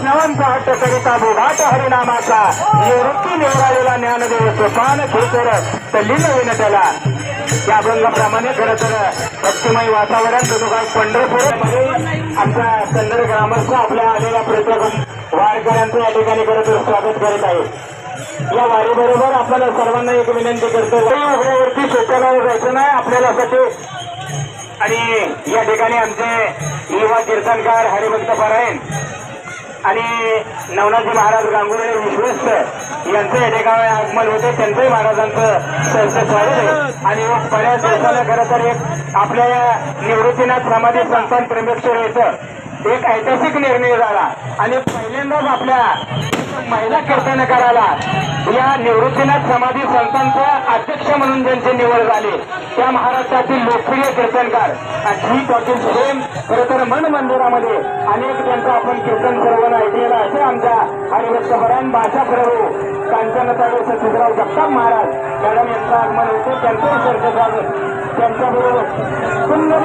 वैष्णवांचा हट्ट करिता भोगाट हरिनामाचा निवृत्ती निवडालेला ज्ञानदेव सोपान खेचर तल्लीन होईन त्याला. या अभंगाप्रमाणे खरं तर भक्तिमय वातावरण जणू पंढरपूरमध्ये आमचा कन्नड ग्रामस्थ आपल्या आलेल्या प्रत्येक वारकऱ्यांचं या ठिकाणी खरं तर स्वागत करीत आहे. या वारीबरोबर आपल्याला सर्वांना एक विनंती करतो, उघड्यावरती शोधायला जायचं नाही आपल्याला साठी. आणि या ठिकाणी आमचे युवा कीर्तनकार हरिभक्त पारायण आणि नवनाथजी महाराज गांगुर्डे विश्वस्त यांचं या ठिकाणी आगमन होते. त्यांचंही महाराजांचं सहर्ष स्वागत आहे. आणि बऱ्याच दिवसाला खरं तर एक आपल्या या निवृत्तीनाथ समाधी संस्थान त्र्यंबकेश्वर येतं एक ऐतिहासिक निर्णय झाला आणि पहिल्यांदाच आपल्या महिला कीर्तनकाराला या निवृत्तीनाथ समाधी संस्थांचा अध्यक्ष म्हणून ज्यांची निवड झाली त्या महाराष्ट्रातील लोकप्रिय कीर्तनकार जी पाटील सेम खरं तर मन मंदिरामध्ये अनेक त्यांचं आपण कीर्तन सर्वांना ऐकलेलं असे आमच्या हरिभक्तपरायण भाषा प्रभू कांचनताई सचिवराव जगताप महाराज मॅडम यांचं आगमन होतं. त्यांचंही स्वागत त्यांच्याबरोबर सुंदर